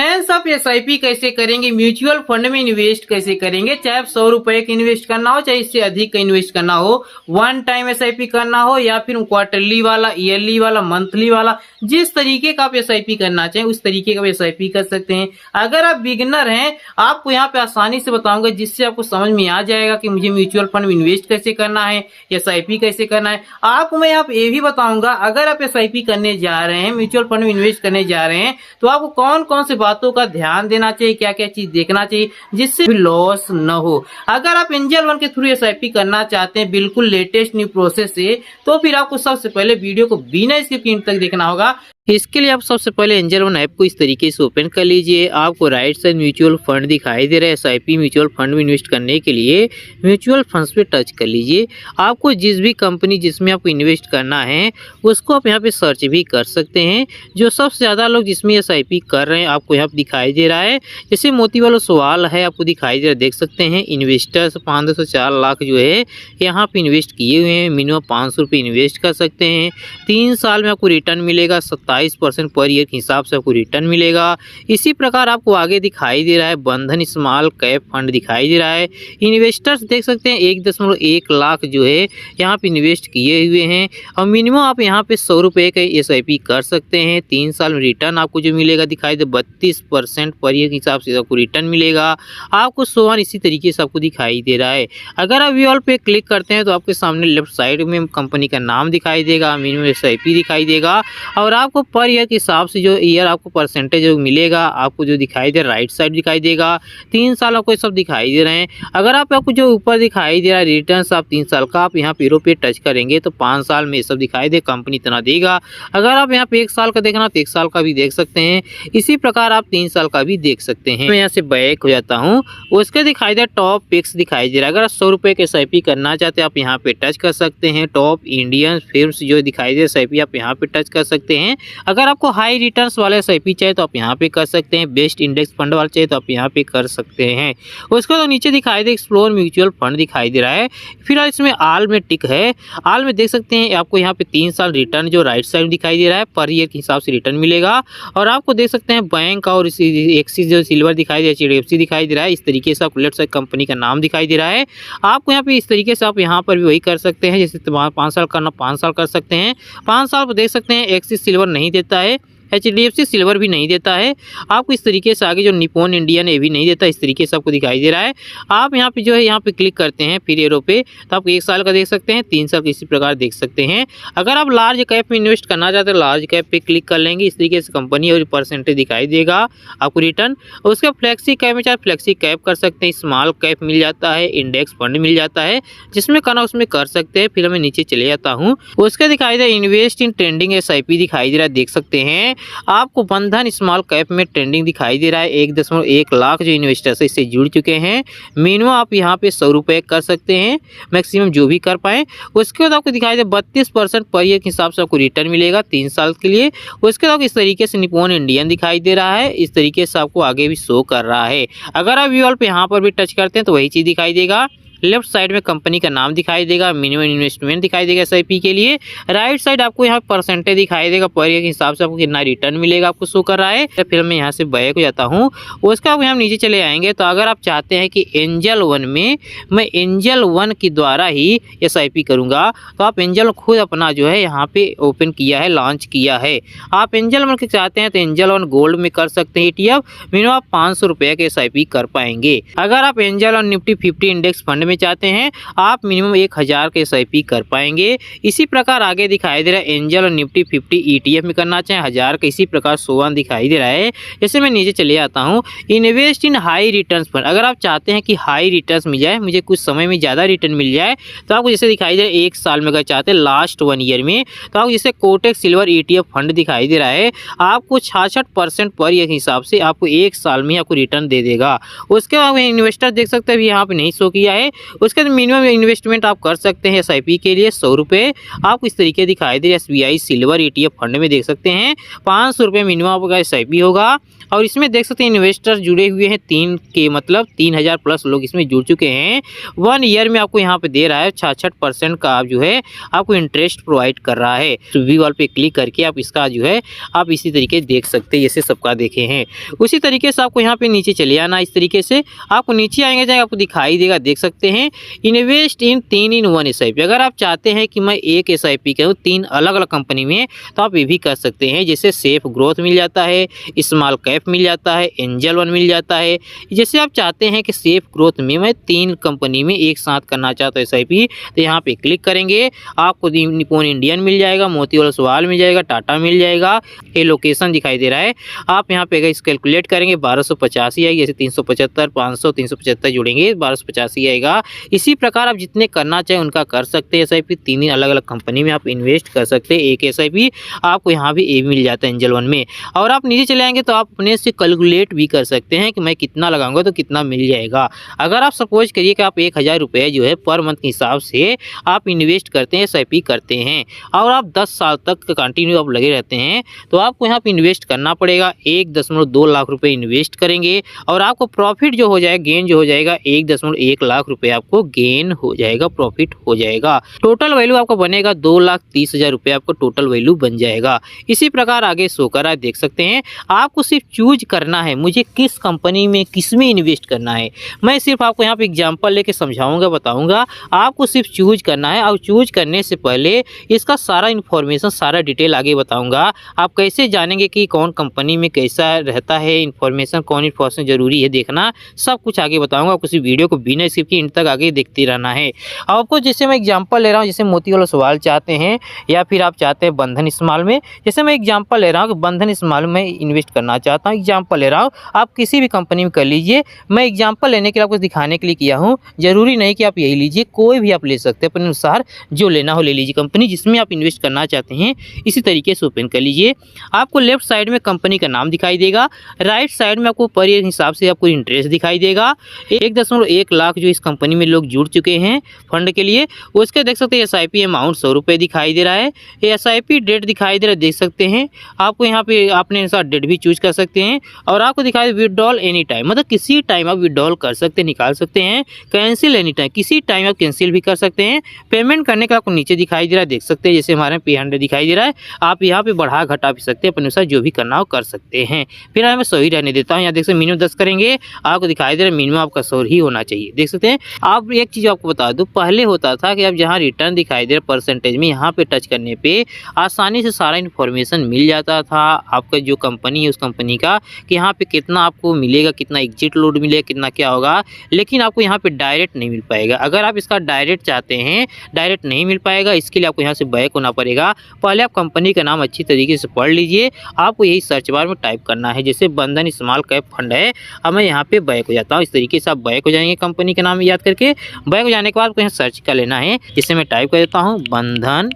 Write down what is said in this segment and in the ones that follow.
Friends, आप SIP कैसे करेंगे, म्यूचुअल फंड में इन्वेस्ट कैसे करेंगे, चाहे आप 100 रुपए का इन्वेस्ट करना हो, चाहे इससे अधिक का इन्वेस्ट करना हो, वन टाइम एसआईपी करना हो या फिर क्वार्टरली वाला, ईयरली वाला, मंथली वाला, जिस तरीके का आप एसआईपी करना चाहें उस तरीके का एसआईपी कर सकते हैं। अगर आप बिगिनर हैं, आपको यहाँ पे आसानी से बताऊंगा जिससे आपको समझ में आ जाएगा कि मुझे म्यूचुअल फंड में इन्वेस्ट कैसे करना है, एसआईपी कैसे करना है। आपको मैं यहाँ पे ये भी बताऊंगा, अगर आप एसआईपी करने जा रहे हैं, म्यूचुअल फंड में इन्वेस्ट करने जा रहे हैं, तो आपको कौन कौन से बातों का ध्यान देना चाहिए, क्या क्या चीज देखना चाहिए जिससे लॉस न हो। अगर आप एंजल वन के थ्रू एसआईपी करना चाहते हैं बिल्कुल लेटेस्ट न्यू प्रोसेस से, तो फिर आपको सबसे पहले वीडियो को बिना स्किप किए तक देखना होगा। इसके लिए आप सबसे पहले एंजल वन ऐप को इस तरीके से ओपन कर लीजिए। आपको राइट साइड म्यूचुअल फंड दिखाई दे रहा है। एसआईपी म्यूचुअल फंड में इन्वेस्ट करने के लिए म्यूचुअल फंड्स पे टच कर लीजिए। आपको जिस भी कंपनी जिसमें आपको इन्वेस्ट करना है उसको आप यहाँ पे सर्च भी कर सकते हैं। जो सबसे ज़्यादा लोग जिसमें एसआईपी कर रहे हैं आपको यहाँ पे दिखाई दे रहा है। जैसे मोती वाला सवाल है, आपको दिखाई दे रहा है, देख सकते हैं इन्वेस्टर्स 500 से 4 लाख जो है यहाँ पे इन्वेस्ट किए हुए हैं। मिनिमम 500 रुपये इन्वेस्ट कर सकते हैं। 3 साल में आपको रिटर्न मिलेगा 27% पर ईयर के हिसाब से आपको रिटर्न मिलेगा। इसी प्रकार आपको आगे दिखाई दे रहा है बंधन स्मॉल कैप फंड दिखाई दे रहा है। इन्वेस्टर्स देख सकते हैं 1.1 लाख जो है यहाँ पे इन्वेस्ट किए हुए हैं और मिनिमम आप यहाँ पे 100 रुपये का एसआईपी कर सकते हैं। 3 साल में रिटर्न आपको जो मिलेगा दिखाई दे 32% पर ईयर के हिसाब से आपको रिटर्न मिलेगा। आपको सोवन इसी तरीके से आपको दिखाई दे रहा है। अगर आप व्यू पे क्लिक करते हैं तो आपके सामने लेफ्ट साइड में कंपनी का नाम दिखाई देगा, मिनिमम एसआईपी दिखाई देगा और आपको पर ईयर के हिसाब से जो ईयर आपको परसेंटेज जो मिलेगा आपको जो दिखाई दे राइट साइड दिखाई देगा। 3 साल आपको सब दिखाई दे रहे हैं। अगर आपको जो ऊपर दिखाई दे रहा है रिटर्न्स आप 3 साल का, आप यहाँ पे पे टच करेंगे तो 5 साल में सब दिखाई दे कंपनी इतना देगा। अगर आप यहाँ पे 1 साल का देखना तो 1 साल का भी देख सकते हैं। इसी प्रकार आप 3 साल का भी देख सकते हैं। मैं यहाँ से बैक हो जाता हूँ। उसके दिखाई दे टॉप पिक्स दिखाई दे रहा है। अगर आप 100 रुपये के एसआईपी करना चाहते हैं आप यहाँ पे टच कर सकते हैं। टॉप इंडियन फिल्म्स जो दिखाई दे एसआईपी आप यहाँ पे टच कर सकते हैं। अगर आपको हाई रिटर्न्स वाले एसआईपी चाहिए तो आप यहाँ पे कर सकते हैं। बेस्ट इंडेक्स फंड वाले चाहिए तो आप यहाँ पे कर सकते हैं। उसके बाद नीचे दिखाई दे एक्सप्लोर म्यूचुअल फंड दिखाई दे रहा है। फिलहाल इसमें आल में टिक है। आल में देख सकते हैं आपको यहाँ पे 3 साल रिटर्न जो राइट साइड में दिखाई दे रहा है पर ईयर के हिसाब से रिटर्न मिलेगा। और आपको देख सकते हैं बैंक और एक्सिस जो सिल्वर दिखाई दे, HDFC दिखाई दे रहा है। इस तरीके से आपको लेफ्ट साइड कंपनी का नाम दिखाई दे रहा है। आपको यहाँ पे इस तरीके से आप यहाँ पर भी वही कर सकते हैं। जैसे 5 साल करना 5 साल कर सकते हैं। 5 साल पर देख सकते हैं एक्सिस सिल्वर नहीं देता है, HDFC सिल्वर भी नहीं देता है। आपको इस तरीके से आगे जो निपॉन इंडियन ये भी नहीं देता। इस तरीके से आपको दिखाई दे रहा है। आप यहाँ पे जो है यहाँ पे क्लिक करते हैं फिर एरो पे तो आप 1 साल का देख सकते हैं, 3 साल का इसी प्रकार देख सकते हैं। अगर आप लार्ज कैप में इन्वेस्ट करना चाहते हैं लार्ज कैप पे क्लिक कर लेंगे। इस तरीके से कंपनी और परसेंटेज दिखाई देगा आपको रिटर्न। और उसके फ्लेक्सी कैप में चाहे फ्लेक्सी कैप कर सकते हैं, स्मॉल कैप मिल जाता है, इंडेक्स फंड मिल जाता है, जिसमें करना उसमें कर सकते हैं। फिर मैं नीचे चले जाता हूँ। उसके दिखाई they invest in trending SIP दिखाई दे रहा है, देख सकते हैं। आपको बंधन स्मॉल कैप में ट्रेंडिंग दिखाई दे रहा है। 1.1 लाख जो इन्वेस्टर्स इससे जुड़ चुके हैं। मिनिमम आप यहाँ पे 100 रुपये कर सकते हैं, मैक्सिमम जो भी कर पाएँ। उसके बाद आपको दिखाई दे 32% पर ईयर के हिसाब से आपको रिटर्न मिलेगा 3 साल के लिए। उसके बाद इस तरीके से निपॉन इंडियन दिखाई दे रहा है। इस तरीके से आपको आगे भी शो कर रहा है। अगर आप व्यू पे यहाँ पर भी टच करते हैं तो वही चीज़ दिखाई देगा। लेफ्ट साइड में कंपनी का नाम दिखाई देगा, मिनिमम इन्वेस्टमेंट दिखाई देगा एसआईपी के लिए। राइट साइड आपको यहाँ परसेंटेज दिखाई देगा पर ईयर के हिसाब से आपको कितना रिटर्न मिलेगा आपको शो कर रहा है। फिर मैं यहाँ से बैक हो जाता हूँ। उसका हम नीचे चले आएंगे। तो अगर आप चाहते हैं कि एंजल वन में मैं एंजल वन के द्वारा ही एसआईपी करूँगा तो आप एंजल खुद अपना जो है यहाँ पे ओपन किया है, लॉन्च किया है। आप एंजल वन के चाहते हैं तो एंजल वन गोल्ड में कर सकते हैं ETF। मिनिमम आप 500 रुपये के एसआईपी कर पाएंगे। अगर आप angel one Nifty 50 index fund में चाहते हैं आप मिनिमम 1000 के एसआईपी कर पाएंगे। इसी प्रकार आगे दिखाई दे रहा है एंजल और निफ्टी 50 ETF में करना चाहें 1000 का इसी प्रकार सोवन दिखाई दे रहा है। जैसे मैं नीचे चले जाता हूँ। इन्वेस्ट इन हाई रिटर्न्स पर अगर आप चाहते हैं कि हाई रिटर्न्स मिल जाए, मुझे कुछ समय में ज़्यादा रिटर्न मिल जाए, तो आपको जैसे दिखाई दे रहा है 1 साल में अगर चाहते हैं लास्ट 1 ईयर में तो आपको जैसे कोटेक सिल्वर ETF फंड दिखाई दे रहा है। आपको 66% पर ईयर के हिसाब से आपको 1 साल में आपको रिटर्न दे देगा। उसके बाद इन्वेस्टर देख सकते हैं यहाँ पे नहीं शो किया है। उसके मिनिमम इन्वेस्टमेंट आप कर सकते हैं एसआईपी के लिए 100 रुपये। आपको इस तरीके दिखाई दे SBI सिल्वर ETF फंड में देख सकते हैं 500 रुपये मिनिमम आपका एसआईपी होगा। और इसमें देख सकते हैं इन्वेस्टर जुड़े हुए हैं 3 के मतलब 3000 प्लस लोग इसमें जुड़ चुके हैं। 1 ईयर में आपको यहाँ पे दे रहा है 66% का आप जो है आपको इंटरेस्ट प्रोवाइड कर रहा है। तो व्यू ऑल पे क्लिक करके आप इसका जो है आप इसी तरीके देख सकते हैं जैसे सबका देखे हैं। उसी तरीके से आपको यहाँ पे नीचे चले आना। इस तरीके से आपको नीचे आएंगे जाएंगे आपको दिखाई देगा, देख सकते हैं इन्वेस्ट इन 3 in 1 SIP। अगर आप चाहते हैं कि मैं एक SIP करूँ 3 अलग अलग कंपनी में तो आप ये भी कर सकते हैं। जैसे सेफ ग्रोथ मिल जाता है, स्मॉल कैप मिल जाता है, एंजल वन मिल जाता है। जैसे आप चाहते हैं कि सेफ ग्रोथ में मैं 3 कंपनी में एक साथ करना चाहता हूँ SIP, तो यहाँ पे क्लिक करेंगे आपको निप्पॉन इंडियन मिल जाएगा, मोतीलाल ओसवाल मिल जाएगा, टाटा मिल जाएगा। ये लोकेशन दिखाई दे रहा है। आप यहाँ पे अगर इस कैलकुलेट करेंगे 1285 आएगी। जैसे 375 500 375 जुड़ेंगे 1285 आएगा। इसी प्रकार आप जितने करना चाहें उनका कर सकते हैं SIP। 3 अलग अलग कंपनी में आप इन्वेस्ट कर सकते हैं। एक SIP आपको यहाँ भी ए मिल जाता है एंजल वन में। और आप नीचे चले आएंगे तो आप अपने से कैलकुलेट भी कर सकते हैं कि मैं कितना लगाऊंगा तो कितना मिल जाएगा। अगर आप सपोज करिए कि आप 1000 रुपये जो है पर मंथ के हिसाब से आप इन्वेस्ट करते हैं SIP करते हैं और आप 10 साल तक कंटिन्यू आप लगे रहते हैं तो आपको यहाँ पे इन्वेस्ट करना पड़ेगा। 1.2 लाख रुपए इन्वेस्ट करेंगे और आपको प्रॉफिट जो हो जाएगा, गेन जो हो जाएगा 1.1 लाख रुपए आपको गेन हो जाएगा, प्रॉफिट हो जाएगा। टोटल वैल्यू आपको बनेगा 2,30,000 रुपये आपको टोटल वैल्यू बन जाएगा। इसी प्रकार आगे शो कर रहा है, देख सकते हैं। आपको सिर्फ चूज करना है मुझे किस कंपनी में किस में इन्वेस्ट करना है। मैं सिर्फ आपको यहाँ पे एग्जांपल लेके समझाऊंगा, बताऊंगा। आपको सिर्फ चूज करना है और चूज करने से पहले इसका सारा इन्फॉर्मेशन सारा डिटेल आगे बताऊंगा। आप कैसे जानेंगे कि कौन कंपनी में कैसा रहता है, इन्फॉर्मेशन कौन इन्फॉर्मेशन जरूरी है देखना, सब कुछ आगे बताऊंगा। किसी वीडियो को बिना स्किप किए इन तक आगे देखते रहना है। आपको जैसे मैं एग्जांपल ले रहा हूँ, जैसे मोतीलाल ओसवाल चाहते हैं या फिर आप चाहते हैं बंधन स्मॉल में। जैसे मैं एग्जांपल ले रहा हूँ कि बंधन स्मॉल में इन्वेस्ट करना चाहता हूँ, एग्जांपल ले रहा हूँ। आप किसी भी कंपनी में कर लीजिए। मैं एग्जांपल लेने के लिए आपको दिखाने के लिए किया हूँ। जरूरी नहीं कि आप यही लीजिए, कोई भी आप ले सकते हैं अपने अनुसार, जो लेना हो ले लीजिए। कंपनी जिसमें आप इन्वेस्ट करना चाहते हैं इसी तरीके से ओपन कर लीजिए। आपको लेफ्ट साइड में कंपनी का नाम दिखाई देगा, राइट साइड में आपको पर हिसाब से आपको इंटरेस्ट दिखाई देगा। 1.1 लाख जो इस कंपनी में लोग जुड़ चुके हैं फंड के लिए, उसके देख सकते हैं SIP अमाउंट 100 रुपये दिखाई दे रहा है। ये SIP डेट दिखाई दे रहा है, देख सकते हैं। आपको यहाँ पे अपने अनुसार डेट भी चूज कर सकते हैं और आपको दिखाई विड्रॉल एनी टाइम, मतलब किसी टाइम आप विड्रॉल कर सकते हैं, निकाल सकते हैं। कैंसिल एनी टाइम, किसी टाइम आप कैंसिल भी कर सकते हैं। पेमेंट करने का आपको नीचे दिखाई दे रहा है, देख सकते हैं। जैसे हमारे पे 100 दिखाई दे रहा है, आप यहाँ पे बढ़ा घटा भी सकते हैं, अपने अनुसार जो भी करना हो कर सकते हैं। फिर मैं 100 ही रहने देता हूँ। यहाँ देख सकते मिनिमम 10 करेंगे, आपको दिखाई दे रहा है मिनिमम आपका 100 ही होना चाहिए, देख सकते हैं। आप एक चीज़ आपको बता दूँ, पहले होता था कि आप जहाँ रिटर्न दिखाई दे रहा परसेंटेज में, यहाँ पे टच करने पे आसानी से सारा इन्फॉर्मेशन मिल जाता था आपका जो कंपनी है उस कंपनी का, कि यहाँ पे कितना आपको मिलेगा, कितना एग्जिट लोड मिलेगा, कितना क्या होगा। लेकिन आपको यहाँ पे डायरेक्ट नहीं मिल पाएगा। अगर आप इसका डायरेक्ट चाहते हैं, डायरेक्ट नहीं मिल पाएगा। इसके लिए आपको यहाँ से बैक होना पड़ेगा। पहले आप कंपनी का नाम अच्छी तरीके से पढ़ लीजिए। आपको यही सर्च बार में टाइप करना है, जैसे बंधन स्मॉल कैप फंड है। अब मैं यहाँ पे बैक हो जाता हूँ। इस तरीके से आप बैक हो जाएंगे कंपनी का नाम याद करके। बैक हो जाने के बाद आपको यहाँ सर्च कर लेना है, जिससे मैं टाइप कर देता हूँ बंधन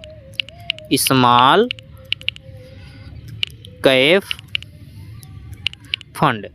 स्मॉल कैप फंड।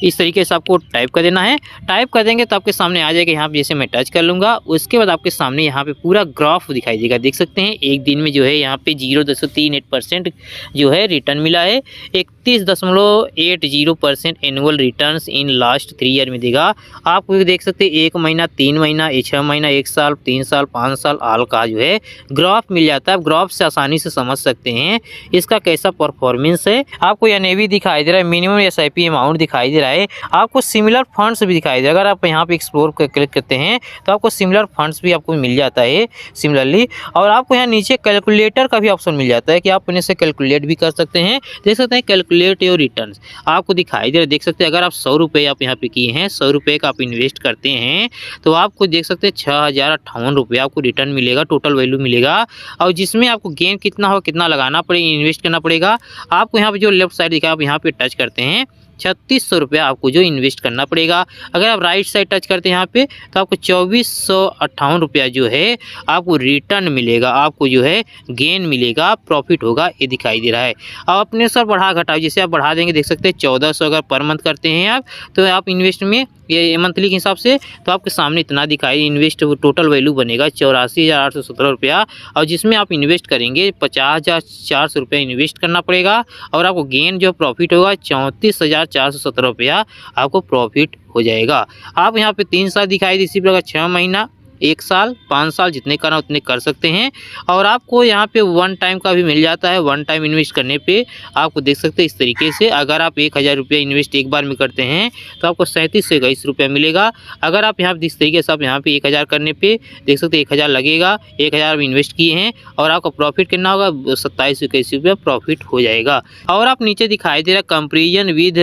इस तरीके से आपको टाइप कर देना है। टाइप कर देंगे तो आपके सामने आ जाएगा। यहाँ पे जैसे मैं टच कर लूँगा, उसके बाद आपके सामने यहाँ पे पूरा ग्राफ दिखाई देगा, देख सकते हैं। एक दिन में जो है यहाँ पे 0.38% जो है रिटर्न मिला है। 31.80% annual returns in last 3 year में देगा। आप देख सकते हैं 1 महीना, 3 महीना, 6 महीना, 1 साल, 3 साल, 5 साल आल का जो है ग्राफ मिल जाता है। आप ग्राफ से आसानी से समझ सकते हैं इसका कैसा परफॉर्मेंस है। आपको NAV दिखाई दे रहा है, मिनिमम SIP अमाउंट दिखाई दे रहा है। आपको सिमिलर फंड्स भी दिखाई दे। अगर आप यहाँ पे एक्सप्लोर कर क्लिक करते हैं तो आपको सिमिलर फंड्स भी आपको मिल जाता है सिमिलरली। और आपको यहाँ नीचे कैलकुलेटर का भी ऑप्शन मिल जाता है कि आप अपने से कैलकुलेट भी कर सकते हैं। देख सकते हैं कैलकुलेट योर रिटर्न्स आपको दिखाई दे रहा है, देख सकते हैं। अगर आप 100 रुपये आप यहाँ पे किए हैं, 100 रुपये का आप इन्वेस्ट करते हैं तो आपको देख सकते हैं 6058 रुपये आपको रिटर्न मिलेगा, टोटल वैल्यू मिलेगा। और जिसमें आपको गेन कितना हो, कितना लगाना पड़ेगा, इन्वेस्ट करना पड़ेगा। आपको यहाँ पे जो लेफ्ट साइड दिखा, आप यहाँ पे टच करते हैं 3600 रुपया आपको जो इन्वेस्ट करना पड़ेगा। अगर आप राइट साइड टच करते हैं यहाँ पे तो आपको 2458 रुपया जो है आपको रिटर्न मिलेगा, आपको जो है गेन मिलेगा, प्रॉफिट होगा, ये दिखाई दे रहा है। अब अपने सर बढ़ा घटाओ, जैसे आप बढ़ा देंगे, देख सकते हैं 1400 अगर पर मंथ करते हैं आप तो आप इन्वेस्ट में ये मंथली के हिसाब से तो आपके सामने इतना दिखाई इन्वेस्ट टोटल वैल्यू बनेगा 84,817 रुपया। और जिसमें आप इन्वेस्ट करेंगे 50,400 रुपया इन्वेस्ट करना पड़ेगा और आपको गेन जो प्रॉफिट होगा 34,000 ₹417 आपको प्रॉफिट हो जाएगा। आप यहाँ पे 3 साल दिखाई दे, इसी प्रकार 6 महीना, 1 साल, 5 साल जितने करना उतने कर सकते हैं। और आपको यहाँ पे वन टाइम का भी मिल जाता है। वन टाइम इन्वेस्ट करने पे आपको देख सकते हैं इस तरीके से, अगर आप ₹1000 इन्वेस्ट एक बार में करते हैं तो आपको 37 से ₹21 मिलेगा। अगर आप यहाँ पे इस तरीके से आप यहाँ पे 1000 करने पे देख सकते हैं 1000 लगेगा, 1000 इन्वेस्ट किए हैं और आपका प्रॉफिट कितना होगा, 27 से ₹21 प्रॉफिट हो जाएगा। और आप नीचे दिखाई दे रहा है comparison with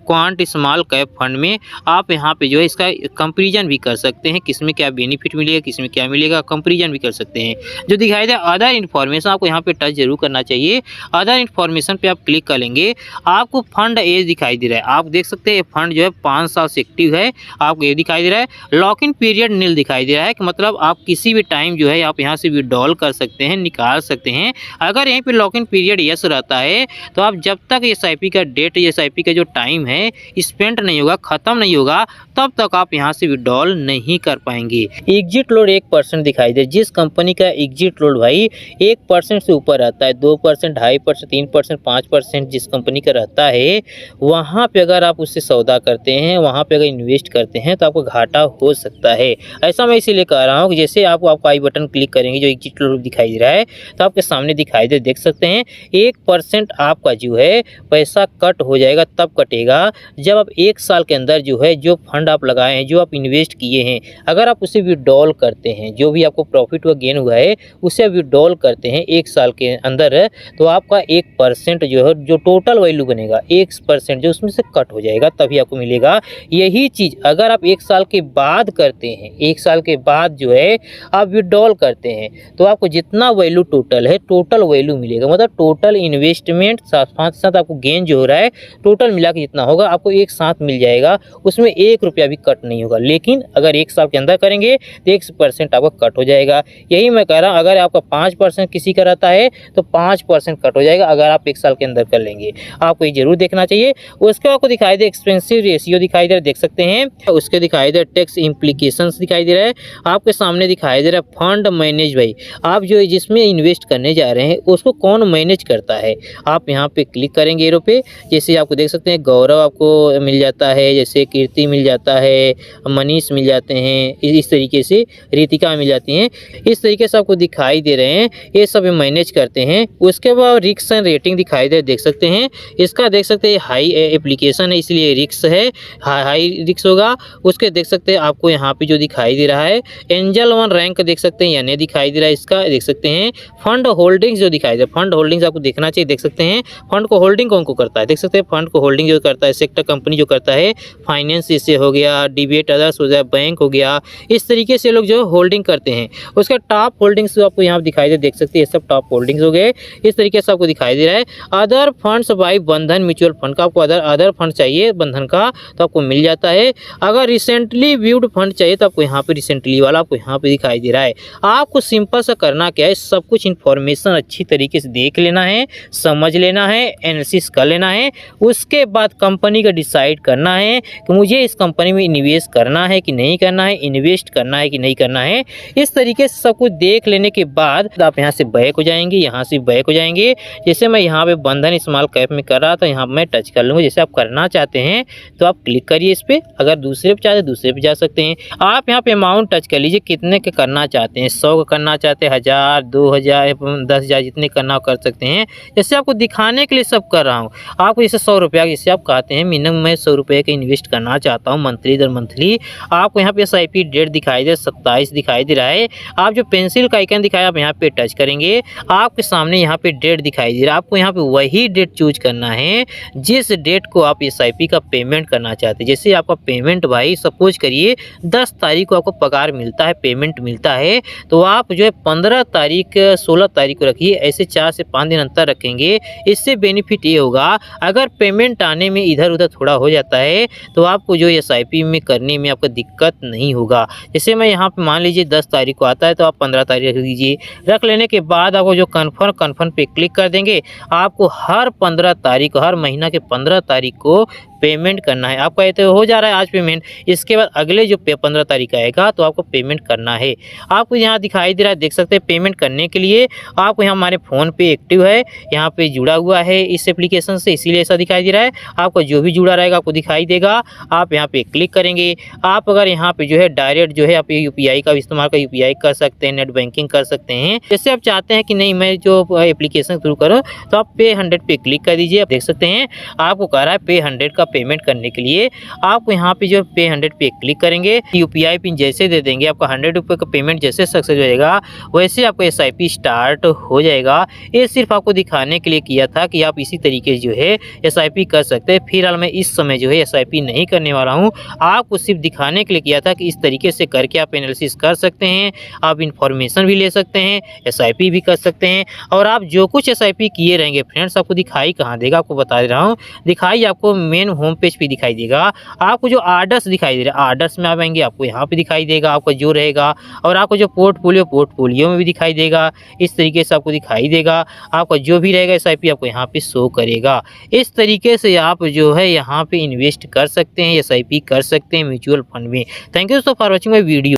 quant small cap fund में, आप यहाँ पे जो है इसका कंपेरिजन भी कर सकते हैं, किसमें क्या बेनिफिट मिलेगा, किसमें क्या मिलेगा, कंपेरिजन भी कर सकते हैं। जो दिखाई दे अदर इन्फॉर्मेशन, आपको यहाँ पे टच जरूर करना चाहिए। अदर इन्फॉर्मेशन पे आप क्लिक करेंगे, आपको फंड एज दिखाई दे रहा है। आप देख सकते हैं फंड जो है 5 साल से एक्टिव है, आपको ये दिखाई दे रहा है। लॉक इन पीरियड नील दिखाई दे रहा है कि मतलब आप किसी भी टाइम जो है आप यहाँ से विड्रॉल कर सकते हैं, निकाल सकते हैं। अगर यहीं पे लॉक इन पीरियड यस रहता है तो आप जब तक SIP का डेट, SIP का जो टाइम है स्पेंड नहीं होगा, खत्म नहीं होगा, तब तक आप यहाँ से विड्रॉल नहीं कर पाएंगे। एग्जिट लोड 1% दिखाई दे, जिस कंपनी का एग्जिट लोड भाई 1% से ऊपर रहता है, 2%, 2.5%, 3%, 5% जिस कंपनी का रहता है, वहाँ पे अगर आप उससे सौदा करते हैं, वहाँ पे अगर इन्वेस्ट करते हैं तो आपको घाटा हो सकता है। ऐसा मैं इसीलिए कह रहा हूँ कि जैसे आप आई बटन क्लिक करेंगे, जो एग्जिट लोड दिखाई दे रहा है तो आपके सामने दिखाई दे, देख सकते हैं 1% आपका जो है पैसा कट हो जाएगा। तब कटेगा जब आप 1 साल के अंदर जो है जो फंड आप लगाए हैं, जो आप इन्वेस्ट किए हैं, अगर आप उसे विड्रॉल करते हैं, जो भी आपको प्रॉफिट व गेन हुआ है उसे विड्रॉल करते हैं 1 साल के अंदर, तो आपका 1% जो है, जो टोटल वैल्यू बनेगा 1% जो उसमें से कट हो जाएगा, तभी आपको मिलेगा। यही चीज़ अगर आप 1 साल के बाद करते हैं, 1 साल के बाद जो है आप विड्रॉल करते हैं, तो आपको जितना वैल्यू टोटल है, टोटल वैल्यू मिलेगा। मतलब टोटल इन्वेस्टमेंट साथ साथ आपको गेन जो हो रहा है टोटल मिला के जितना होगा आपको एक साथ मिल जाएगा, उसमें ₹1 भी कट नहीं होगा। लेकिन अगर 1 साल के अंदर करेंगे तो 1% आपका कट हो जाएगा। यही मैं कह रहा हूँ, अगर आपका 5% किसी का रहता है तो 5% कट हो जाएगा अगर आप 1 साल के अंदर कर लेंगे। आपको ये जरूर देखना चाहिए। उसके आपको दिखाई दे एक्सपेंसिव रेशियो दिखाई दे रहा है, देख सकते हैं। उसके दिखाई दे टैक्स इम्प्लीकेशंस दिखाई दे रहा है, आपके सामने दिखाई दे रहा है फंड मैनेज। भाई आप जो जिसमें इन्वेस्ट करने जा रहे हैं उसको कौन मैनेज करता है, आप यहाँ पे क्लिक करेंगे एरो पे। जैसे आपको देख सकते हैं गौरव आपको मिल जाता है, जैसे कीर्ति मिल जाता है, मनीष मिल जाते हैं, इस तरीके से रितिका मिल जाती हैं। इस तरीके से आपको दिखाई दे रहे हैं, ये सब मैनेज करते हैं। उसके बाद रिस्क एंड रेटिंग दिखाई दे, देख सकते हैं। इसका देख सकते हैं हाई एप्लीकेशन है इसलिए रिस्क है, हाई रिस्क होगा। उसके देख सकते हैं आपको यहाँ पे जो दिखाई दे रहा है एंजल 1 रैंक देख सकते हैं, यानी दिखाई दे रहा है इसका, देख सकते हैं। फंड होल्डिंग्स जो दिखाई दे, फंड होल्डिंग्स आपको देखना चाहिए, देख सकते हैं। फंड को होल्डिंग कौन को करता है, देख सकते हैं। फंड को होल्डिंग जो करता है सेक्टर कंपनी जो करता है, फाइनेंस जैसे हो गया, डिबेट अदर्स हो गया, बैंक हो गया, इस तरीके से लोग जो होल्डिंग करते हैं। उसका टॉप होल्डिंग्स जो आपको यहाँ दिखाई दे, देख सकते हैं, ये सब टॉप होल्डिंग्स हो गए। इस तरीके से आपको दिखाई दे रहा है। अदर फंड्स बाई बंधन म्यूचुअल फंड का, आपको अदर फंड चाहिए बंधन का तो आपको मिल जाता है। अगर रिसेंटली व्यूड फंड चाहिए तो आपको यहाँ पे रिसेंटली वाला आपको यहाँ पे दिखाई दे रहा है। आपको सिंपल सा करना क्या है, सब कुछ इन्फॉर्मेशन अच्छी तरीके से देख लेना है, समझ लेना है, एनालिसिस कर लेना है। उसके बाद कंपनी का डिसाइड करना है कि मुझे इस कंपनी में इन्वेस्ट करना है कि नहीं करना है, इन्वेस्ट करना है कि नहीं करना है। इस तरीके से सब कुछ देख लेने के बाद आप यहाँ से बैक हो जाएंगे, यहाँ से बैक हो जाएंगे। जैसे मैं यहाँ पे बंधन स्मॉल कैप में कर रहा था, यहाँ मैं टच कर लूँगा। जैसे आप करना चाहते हैं तो आप क्लिक करिए इस पर, अगर दूसरे पे चाहते दूसरे पे जा सकते हैं। आप यहाँ पे अमाउंट टच कर लीजिए, कितने के करना चाहते हैं, 100 का करना चाहते हैं, 1000, 2000, 10,000 जितने करना कर सकते हैं। जैसे आपको दिखाने के लिए सब कर रहा हूँ। आपको जैसे 100 रुपया जैसे आप कहते हैं मिनिमम मैं 100 रुपये का इन्वेस्ट करना चाहता हूँ मंथली दर मंथली, आपको यहाँ पे SIP डेट दिखाई दे 27 दिखाई दे रहा है। आप जो पेंसिल का आइकन दिखाया आप यहाँ पे टच करेंगे, आपके सामने यहाँ पे डेट दिखाई दे रहा है। आपको यहाँ पे वही डेट चूज करना है जिस डेट को आप SIP का पेमेंट करना चाहते हैं। जैसे आपका पेमेंट भाई सपोज करिए 10 तारीख को आपको पगार मिलता है, पेमेंट मिलता है, तो आप जो है 15 तारीख 16 तारीख को रखिए। ऐसे 4 से 5 दिन अंतर रखेंगे। इससे बेनिफिट ये होगा, अगर पेमेंट आने में इधर उधर थोड़ा हो जाता है तो आपको जो SIP में करने में आपको दिक्कत नहीं होगा। जैसे मैं यहाँ पे मान लीजिए 10 तारीख को आता है तो आप 15 तारीख रख दीजिए। रख लेने के बाद आपको जो कन्फर्म पे क्लिक कर देंगे, आपको हर 15 तारीख को, हर महीना के 15 तारीख को पेमेंट करना है। आपका ये तो हो जा रहा है आज पेमेंट, इसके बाद अगले जो 15 तारीख आएगा तो आपको पेमेंट करना है। आपको यहाँ दिखाई दे रहा है, देख सकते हैं पेमेंट करने के लिए आपको यहाँ हमारे फ़ोन पे एक्टिव है, यहाँ पे जुड़ा हुआ है इस एप्लीकेशन से, इसीलिए ऐसा दिखाई दे रहा है। आपको जो भी जुड़ा रहेगा आपको दिखाई देगा। आप यहाँ पे क्लिक करेंगे। आप अगर यहाँ पे जो है डायरेक्ट जो है आप यूपीआई का इस्तेमाल कर यूपीआई कर सकते हैं, नेट बैंकिंग कर सकते हैं। जैसे आप चाहते हैं कि नहीं मैं जो एप्लीकेशन शुरू करूँ तो आप पे 100 पे क्लिक कर दीजिए। आप देख सकते हैं आपको कह रहा है पे 100 का पेमेंट करने के लिए आपको यहाँ पे जो पे 100 पे क्लिक करेंगे, यूपीआई पिन जैसे दे देंगे, आपका 100 रुपये का पेमेंट जैसे सक्सेस हो जाएगा वैसे आपका एसआईपी स्टार्ट हो जाएगा। ये सिर्फ आपको दिखाने के लिए किया था कि आप इसी तरीके से जो है एसआईपी कर सकते हैं। फिलहाल मैं इस समय जो है एसआईपी नहीं करने वाला हूँ, आपको सिर्फ दिखाने के लिए किया था कि इस तरीके से करके आप एनालिसिस कर सकते हैं, आप इंफॉर्मेशन भी ले सकते हैं, एसआईपी भी कर सकते हैं। और आप जो कुछ एसआईपी किए रहेंगे फ्रेंड्स, आपको दिखाई कहाँ देगा, आपको बता दे रहा हूँ, दिखाई आपको मेन होम पेज पे दिखाई देगा। आपको जो आर्डर्स दिखाई दे रहा है, आर्डर्स में आप आएंगे आपको यहाँ पे दिखाई देगा आपका जो रहेगा, और आपको जो पोर्टफोलियो में भी दिखाई देगा। इस तरीके से आपको दिखाई देगा, आपका जो भी रहेगा एसआईपी आपको यहाँ पे शो करेगा। इस तरीके से आप जो है यहाँ पे इन्वेस्ट कर सकते हैं, एसआईपी कर सकते हैं म्यूचुअल फंड में। Thank you so for watching my video.